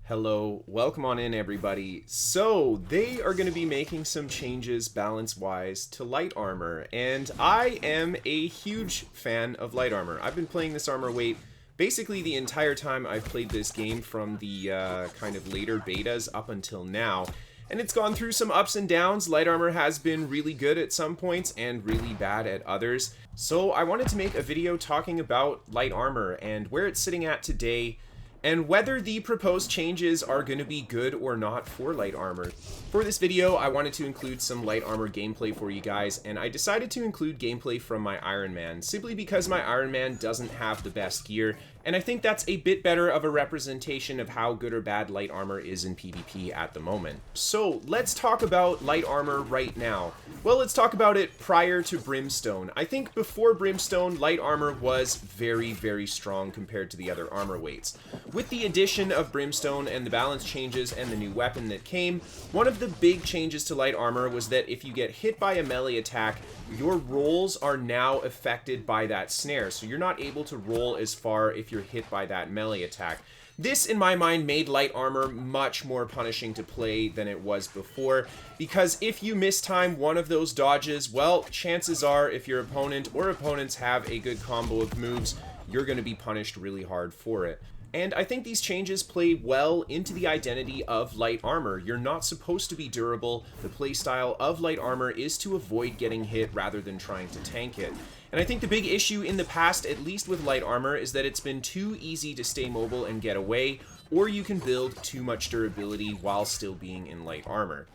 Hello, welcome on in everybody. So, they are going to be making some changes balance-wise to light armor, and I am a huge fan of light armor. I've been playing this armor weight basically the entire time I've played this game from the kind of later betas up until now, and it's gone through some ups and downs. Light armor has been really good at some points and really bad at others. So I wanted to make a video talking about light armor and where it's sitting at today, and whether the proposed changes are going to be good or not for light armor. For this video, I wanted to include some light armor gameplay for you guys, and I decided to include gameplay from my Iron Man, simply because my Iron Man doesn't have the best gear, and I think that's a bit better of a representation of how good or bad light armor is in PvP at the moment. So, let's talk about light armor right now. Well, let's talk about it prior to Brimstone. I think before Brimstone, light armor was very, very strong compared to the other armor weights. With the addition of Brimstone and the balance changes and the new weapon that came, one of the big changes to light armor was that if you get hit by a melee attack, your rolls are now affected by that snare, so you're not able to roll as far if you're hit by that melee attack. This, in my mind, made light armor much more punishing to play than it was before, because if you mistime one of those dodges, well, chances are if your opponent or opponents have a good combo of moves, you're going to be punished really hard for it. And I think these changes play well into the identity of light armor. You're not supposed to be durable. The playstyle of light armor is to avoid getting hit rather than trying to tank it. And I think the big issue in the past, at least with light armor, is that it's been too easy to stay mobile and get away, or you can build too much durability while still being in light armor.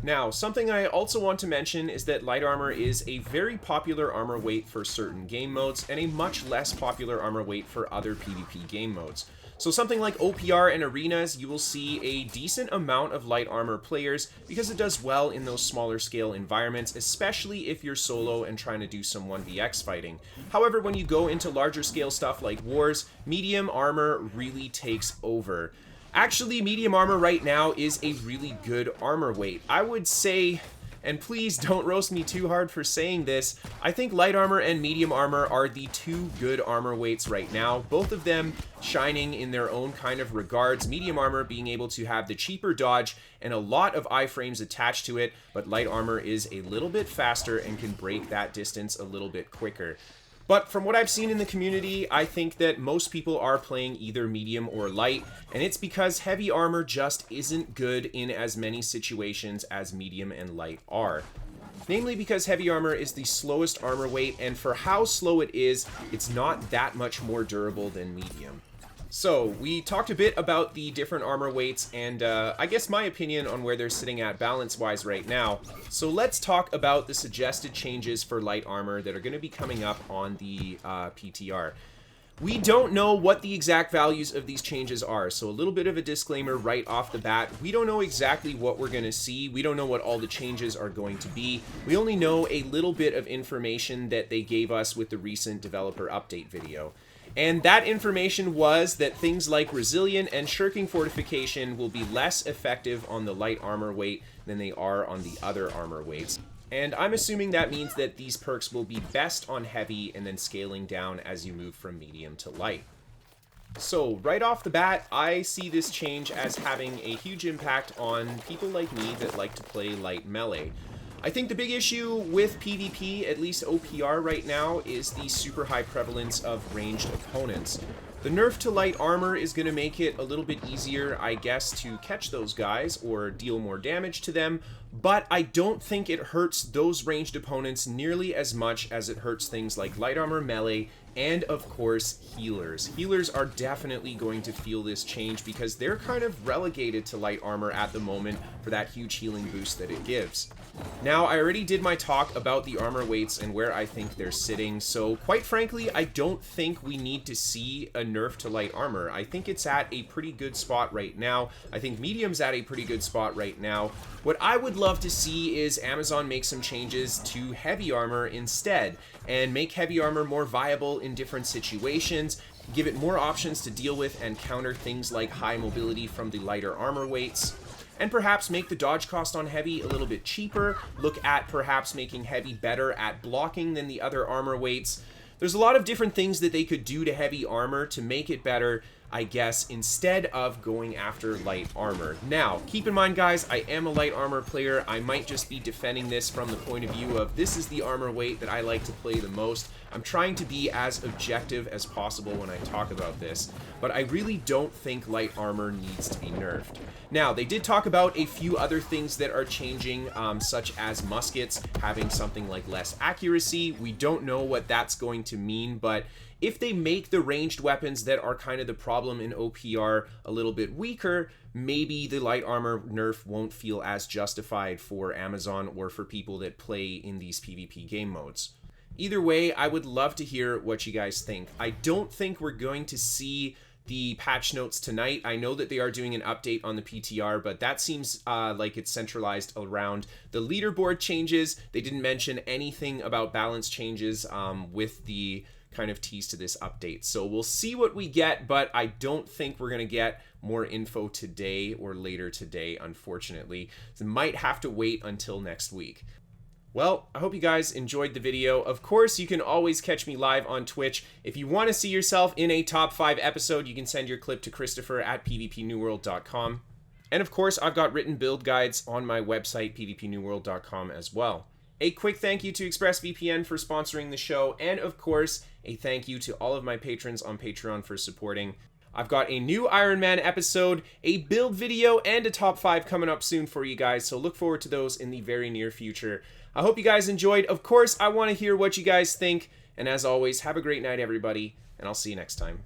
Now, something I also want to mention is that light armor is a very popular armor weight for certain game modes, and a much less popular armor weight for other PvP game modes. So something like OPR and arenas, you will see a decent amount of light armor players because it does well in those smaller scale environments, especially if you're solo and trying to do some 1vx fighting. However, when you go into larger scale stuff like wars, medium armor really takes over. Actually, medium armor right now is a really good armor weight. I would say, and please don't roast me too hard for saying this, I think light armor and medium armor are the two good armor weights right now, both of them shining in their own kind of regards. Medium armor being able to have the cheaper dodge and a lot of iframes attached to it, but light armor is a little bit faster and can break that distance a little bit quicker. But from what I've seen in the community, I think that most people are playing either medium or light, and it's because heavy armor just isn't good in as many situations as medium and light are. Namely because heavy armor is the slowest armor weight, and for how slow it is, it's not that much more durable than medium. So, we talked a bit about the different armor weights and I guess my opinion on where they're sitting at balance-wise right now. So let's talk about the suggested changes for light armor that are going to be coming up on the PTR. We don't know what the exact values of these changes are, so a little bit of a disclaimer right off the bat. We don't know exactly what we're going to see. We don't know what all the changes are going to be. We only know a little bit of information that they gave us with the recent developer update video. And that information was that things like Resilient and Shirking Fortification will be less effective on the light armor weight than they are on the other armor weights. And I'm assuming that means that these perks will be best on heavy and then scaling down as you move from medium to light. So, right off the bat, I see this change as having a huge impact on people like me that like to play light melee. I think the big issue with PvP, at least OPR right now, is the super high prevalence of ranged opponents. The nerf to light armor is going to make it a little bit easier, I guess, to catch those guys or deal more damage to them, but I don't think it hurts those ranged opponents nearly as much as it hurts things like light armor melee and, of course, healers. Healers are definitely going to feel this change because they're kind of relegated to light armor at the moment for that huge healing boost that it gives. Now, I already did my talk about the armor weights and where I think they're sitting, so quite frankly, I don't think we need to see a nerf to light armor. I think it's at a pretty good spot right now. I think medium's at a pretty good spot right now. What I would love to see is Amazon make some changes to heavy armor instead, and make heavy armor more viable in different situations, give it more options to deal with and counter things like high mobility from the lighter armor weights, and perhaps make the dodge cost on heavy a little bit cheaper, look at perhaps making heavy better at blocking than the other armor weights. There's a lot of different things that they could do to heavy armor to make it better. I guess, instead of going after light armor. Now, keep in mind, guys, I am a light armor player. I might just be defending this from the point of view of this is the armor weight that I like to play the most. I'm trying to be as objective as possible when I talk about this, but I really don't think light armor needs to be nerfed. Now, they did talk about a few other things that are changing, such as muskets having something like less accuracy. We don't know what that's going to mean, but if they make the ranged weapons that are kind of the problem in OPR a little bit weaker, maybe the light armor nerf won't feel as justified for Amazon or for people that play in these PvP game modes. Either way, I would love to hear what you guys think. I don't think we're going to see the patch notes tonight. I know that they are doing an update on the PTR, but that seems like it's centralized around the leaderboard changes. They didn't mention anything about balance changes with the kind of tease to this update. So we'll see what we get, but I don't think we're going to get more info today or later today, unfortunately. So might have to wait until next week. Well, I hope you guys enjoyed the video. Of course, you can always catch me live on Twitch. If you want to see yourself in a top 5 episode, you can send your clip to Kristofer at pvpnewworld.com. And of course, I've got written build guides on my website, pvpnewworld.com as well. A quick thank you to ExpressVPN for sponsoring the show, and of course, a thank you to all of my patrons on Patreon for supporting. I've got a new Iron Man episode, a build video, and a top 5 coming up soon for you guys, so look forward to those in the very near future. I hope you guys enjoyed. Of course, I want to hear what you guys think, and as always, have a great night, everybody, and I'll see you next time.